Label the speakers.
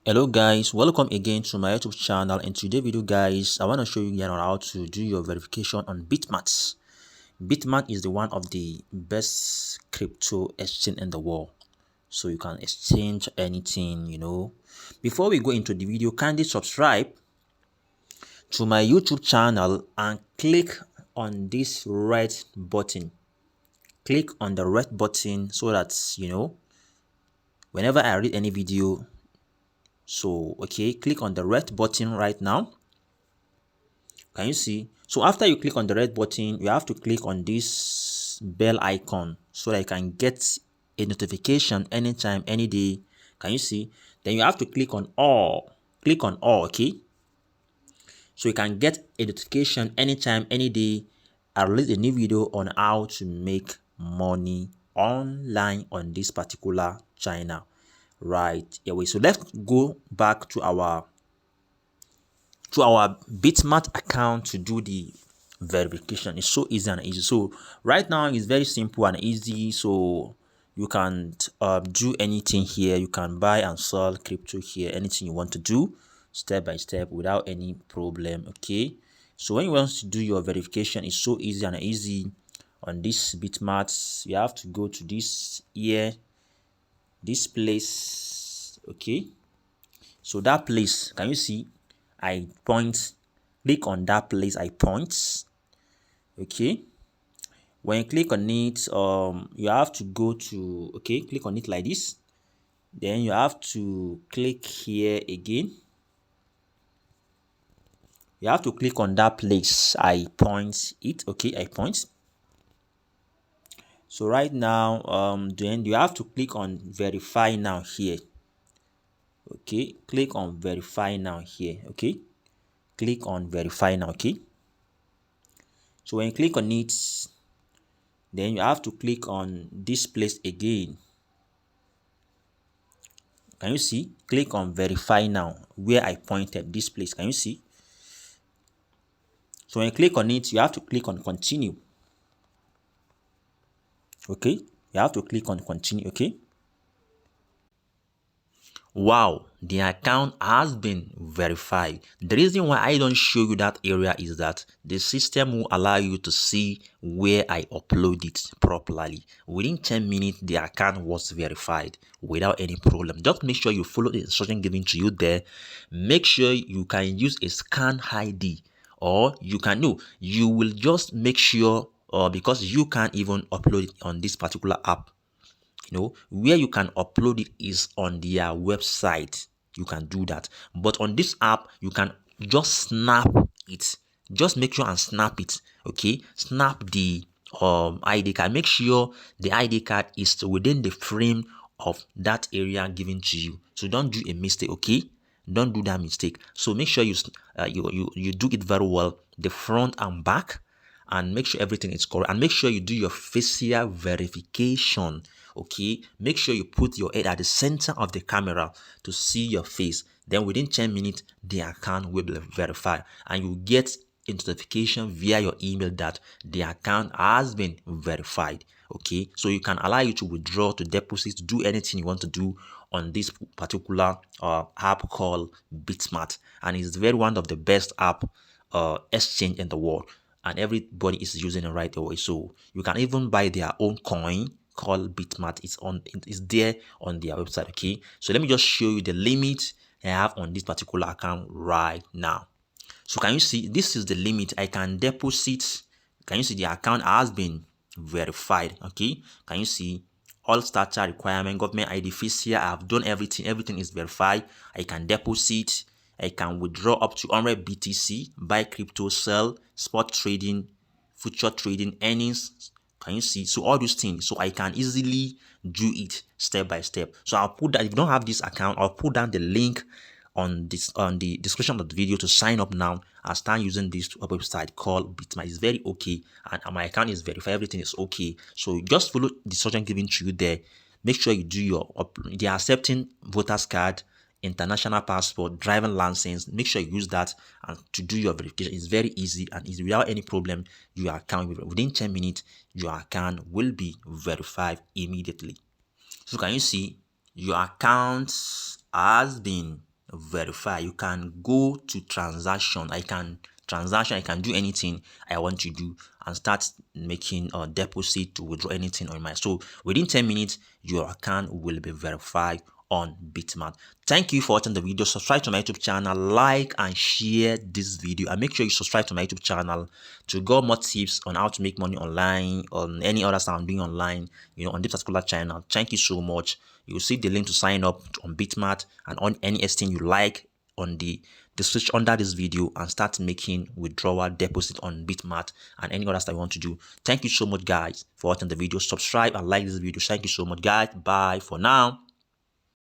Speaker 1: Hello guys, welcome again to my YouTube channel. In today's video guys, I want to show you again on how to do your verification on BitMart. BitMart is the one of the best crypto exchange in the world, so you can exchange anything. Before we go into the video, kindly subscribe to my YouTube channel and click on this red button. Click on the red button so that whenever I read any video. Okay, click on the red button right now. Can you see? So after you click on the red button, you have to click on this bell icon so that you can get a notification anytime, any day. Can you see? Then you have to click on all. Click on all, okay? So you can get a notification anytime, any day. I release a new video on how to make money online on this particular channel. Right away. So let's go back to our BitMart account to do the verification. It's so easy and easy. So right now it's very simple and easy. So you can do anything here. You can buy and sell crypto here, anything you want to do step by step without any problem. Okay, so when you want to do your verification, it's so easy and easy on this BitMart. You have to go to this place. Okay, so that place, can you see? I point, click on that place. I point. Okay, when you click on it, you have to go to, okay, click on it like this. Then you have to click here again. You have to click on that place. I point it. Okay, I point. So right now, then you have to click on verify now here. Okay, click on verify now here. Okay, click on verify now. Okay, so when you click on it, then you have to click on this place again. Can you see? Click on verify now where I pointed this place. Can you see? So when you click on it, you have to click on continue. Okay, you have to click on continue. Okay, wow, the account has been verified. The reason why I don't show you that area is that the system will allow you to see where I upload it properly. Within 10 minutes, the account was verified without any problem. Just make sure you follow the instruction given to you there. Make sure you can use a scan ID, or you will just make sure, because you can't even upload it on this particular app. Where you can upload it is on their website. You can do that, but on this app you can just snap it. Just make sure and snap it. Okay, snap the ID card. Make sure the ID card is within the frame of that area given to you. So don't do a mistake. Okay, don't do that mistake. So make sure you do it very well, the front and back, and make sure everything is correct, and make sure you do your facial verification. Okay, make sure you put your head at the center of the camera to see your face. Then within 10 minutes the account will be verified, and you get a notification via your email that the account has been verified. Okay, so you can allow you to withdraw, to deposit, to do anything you want to do on this particular app called BitMart, and it's very one of the best app exchange in the world, and everybody is using it right away. So you can even buy their own coin called BitMart. It's there on their website. Okay, so let me just show you the limit I have on this particular account right now. So can you see, this is the limit I can deposit. Can you see the account has been verified? Okay, can you see all starter requirement, government ID, fees here? I have done everything is verified. I can deposit, I can withdraw up to 100 BTC, buy crypto, sell, spot trading, future trading, earnings. Can you see? So all those things, so I can easily do it step by step. So I'll put that, if you don't have this account, I'll put down the link on the description of the video to sign up now and start using this website called BitMart. It's very okay, and my account is verified, everything is okay. So just follow the instruction given to you there. Make sure you do your they are accepting voters card, international passport, driving license. Make sure you use that and to do your verification. It's very easy and easy without any problem. Your account within 10 minutes, your account will be verified immediately. So can you see your account has been verify. You can go to transaction. I can do anything I want to do and start making a deposit to withdraw anything on my. So within 10 minutes, your account will be verified on BitMart. Thank you for watching the video. Subscribe to my YouTube channel, like and share this video, and make sure you subscribe to my YouTube channel to get more tips on how to make money online, on any other stuff I'm doing online, on this particular channel. Thank you so much. You'll see the link to sign up on BitMart and on any exchange you like on the description under this video, and start making withdrawal deposit on BitMart and any other stuff you want to do. Thank you so much, guys, for watching the video. Subscribe and like this video. Thank you so much, guys. Bye for now.